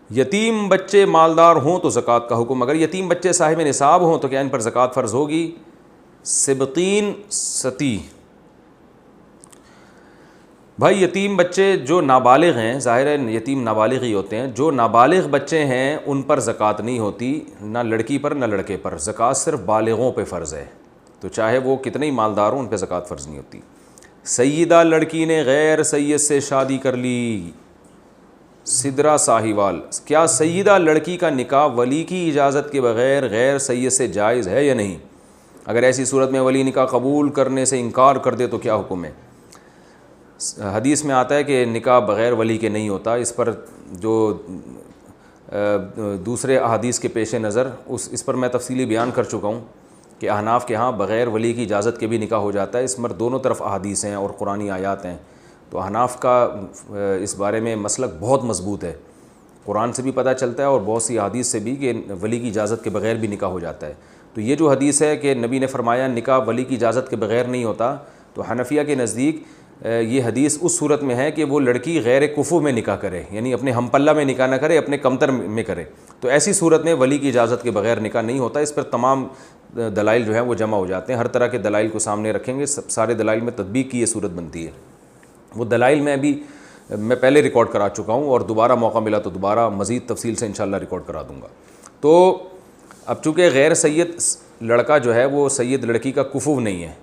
یتیم بچے مالدار ہوں تو زکوٰۃ کا حکم. اگر یتیم بچے صاحب نصاب ہوں تو کیا ان پر زکوٰۃ فرض ہوگی؟ سبطین ستی. بھائی یتیم بچے جو نابالغ ہیں، ظاہر ہے یتیم نابالغ ہی ہوتے ہیں، جو نابالغ بچے ہیں ان پر زکوٰۃ نہیں ہوتی، نہ لڑکی پر نہ لڑکے پر. زکوٰۃ صرف بالغوں پہ فرض ہے، تو چاہے وہ کتنے ہی مالدار ہوں ان پہ زکوٰۃ فرض نہیں ہوتی. سیدہ لڑکی نے غیر سید سے شادی کر لی. سدرا ساہیوال، کیا سیدہ لڑکی کا نکاح ولی کی اجازت کے بغیر غیر سید سے جائز ہے یا نہیں؟ اگر ایسی صورت میں ولی نکاح قبول کرنے سے انکار کر دے تو کیا حکم ہے؟ حدیث میں آتا ہے کہ نکاح بغیر ولی کے نہیں ہوتا. اس پر جو دوسرے احادیث کے پیش نظر اس پر میں تفصیلی بیان کر چکا ہوں کہ احناف کے ہاں بغیر ولی کی اجازت کے بھی نکاح ہو جاتا ہے. اس پر دونوں طرف احادیث ہیں اور قرآنی آیات ہیں. تو احناف کا اس بارے میں مسلک بہت مضبوط ہے، قرآن سے بھی پتہ چلتا ہے اور بہت سی احادیث سے بھی کہ ولی کی اجازت کے بغیر بھی نکاح ہو جاتا ہے. تو یہ جو حدیث ہے کہ نبی نے فرمایا نکاح ولی کی اجازت کے بغیر نہیں ہوتا، تو حنفیہ کے نزدیک یہ حدیث اس صورت میں ہے کہ وہ لڑکی غیر کفو میں نکاح کرے، یعنی اپنے ہم پلہ میں نکاح نہ کرے، اپنے کمتر میں کرے. تو ایسی صورت میں ولی کی اجازت کے بغیر نکاح نہیں ہوتا. اس پر تمام دلائل جو ہیں وہ جمع ہو جاتے ہیں. ہر طرح کے دلائل کو سامنے رکھیں گے، سارے دلائل میں تطبیق کی یہ صورت بنتی ہے. وہ دلائل میں پہلے ریکارڈ کرا چکا ہوں اور دوبارہ موقع ملا تو دوبارہ مزید تفصیل سے انشاءاللہ ریکارڈ کرا دوں گا. تو اب چونکہ غیر سید لڑکا جو ہے وہ سید لڑکی کا کفو نہیں ہے،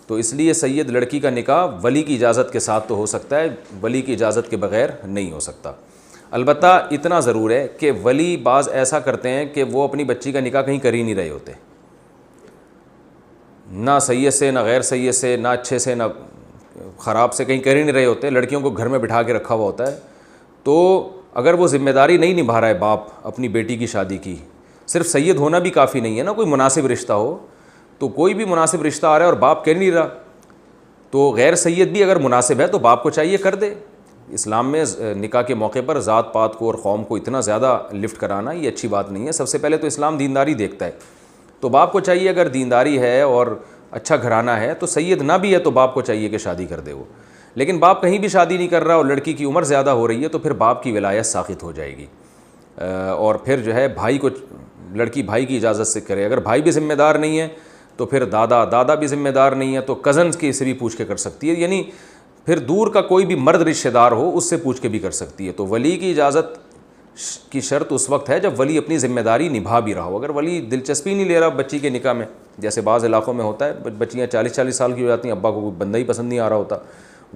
تو اس لیے سید لڑکی کا نکاح ولی کی اجازت کے ساتھ تو ہو سکتا ہے، ولی کی اجازت کے بغیر نہیں ہو سکتا. البتہ اتنا ضرور ہے کہ ولی بعض ایسا کرتے ہیں کہ وہ اپنی بچی کا نکاح کہیں کر ہی نہیں رہے ہوتے، نہ سید سے نہ غیر سید سے، نہ اچھے سے نہ خراب سے، کہیں کر ہی نہیں رہے ہوتے. لڑکیوں کو گھر میں بٹھا کے رکھا ہوا ہوتا ہے. تو اگر وہ ذمہ داری نہیں نبھا رہا ہے باپ اپنی بیٹی کی شادی کی، صرف سید ہونا بھی کافی نہیں ہے نا، کوئی مناسب رشتہ ہو. تو کوئی بھی مناسب رشتہ آ رہا ہے اور باپ کہہ نہیں رہا، تو غیر سید بھی اگر مناسب ہے تو باپ کو چاہیے کر دے. اسلام میں نکاح کے موقع پر ذات پات کو اور قوم کو اتنا زیادہ لفٹ کرانا یہ اچھی بات نہیں ہے. سب سے پہلے تو اسلام دینداری دیکھتا ہے، تو باپ کو چاہیے اگر دینداری ہے اور اچھا گھرانہ ہے تو سید نہ بھی ہے تو باپ کو چاہیے کہ شادی کر دے وہ. لیکن باپ کہیں بھی شادی نہیں کر رہا اور لڑکی کی عمر زیادہ ہو رہی ہے تو پھر باپ کی ولایت ساقط ہو جائے گی. اور پھر جو ہے بھائی کو، لڑکی بھائی کی اجازت سے کرے. اگر بھائی بھی ذمہ دار نہیں ہے تو پھر دادا بھی ذمہ دار نہیں ہے تو کزنز کی سے بھی پوچھ کے کر سکتی ہے، یعنی پھر دور کا کوئی بھی مرد رشتہ دار ہو اس سے پوچھ کے بھی کر سکتی ہے. تو ولی کی اجازت کی شرط اس وقت ہے جب ولی اپنی ذمہ داری نبھا بھی رہا ہو. اگر ولی دلچسپی نہیں لے رہا بچی کے نکاح میں، جیسے بعض علاقوں میں ہوتا ہے بچیاں 40 سال کی ہو جاتی ہیں، ابا کو کوئی بندہ ہی پسند نہیں آ رہا ہوتا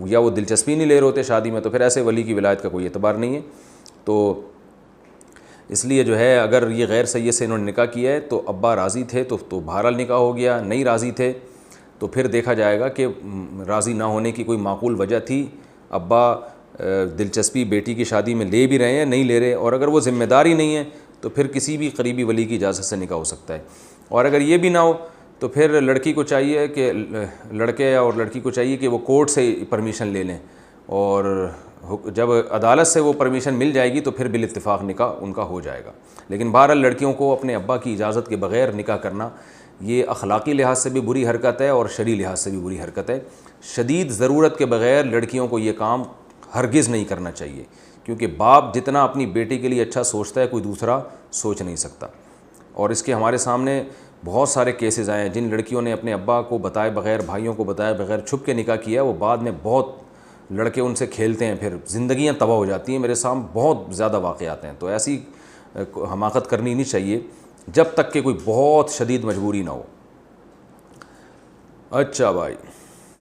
یا وہ دلچسپی نہیں لے رہے ہوتے شادی میں، تو پھر ایسے ولی کی ولایت کا کوئی اعتبار نہیں ہے. تو اس لیے جو ہے اگر یہ غیر سید سے انہوں نے نکاح کیا ہے تو ابا راضی تھے تو بہرحال نکاح ہو گیا، نہیں راضی تھے تو پھر دیکھا جائے گا کہ راضی نہ ہونے کی کوئی معقول وجہ تھی. ابا دلچسپی بیٹی کی شادی میں لے بھی رہے ہیں نہیں لے رہے، اور اگر وہ ذمہ داری نہیں ہے تو پھر کسی بھی قریبی ولی کی اجازت سے نکاح ہو سکتا ہے. اور اگر یہ بھی نہ ہو تو پھر لڑکی کو چاہیے کہ لڑکے اور لڑکی کو چاہیے کہ وہ کورٹ سے پرمیشن لے لیں، اور جب عدالت سے وہ پرمیشن مل جائے گی تو پھر بالاتفاق نکاح ان کا ہو جائے گا. لیکن بہرحال لڑکیوں کو اپنے ابا کی اجازت کے بغیر نکاح کرنا یہ اخلاقی لحاظ سے بھی بری حرکت ہے اور شرعی لحاظ سے بھی بری حرکت ہے. شدید ضرورت کے بغیر لڑکیوں کو یہ کام ہرگز نہیں کرنا چاہیے، کیونکہ باپ جتنا اپنی بیٹی کے لیے اچھا سوچتا ہے کوئی دوسرا سوچ نہیں سکتا. اور اس کے ہمارے سامنے بہت سارے کیسز آئے ہیں جن لڑکیوں نے اپنے ابا کو بتائے بغیر، بھائیوں کو بتائے بغیر چھپ کے نکاح کیا، وہ بعد میں بہت لڑکے ان سے کھیلتے ہیں، پھر زندگیاں تباہ ہو جاتی ہیں. میرے سامنے بہت زیادہ واقعات ہیں. تو ایسی حماقت کرنی نہیں چاہیے جب تک کہ کوئی بہت شدید مجبوری نہ ہو. اچھا بھائی.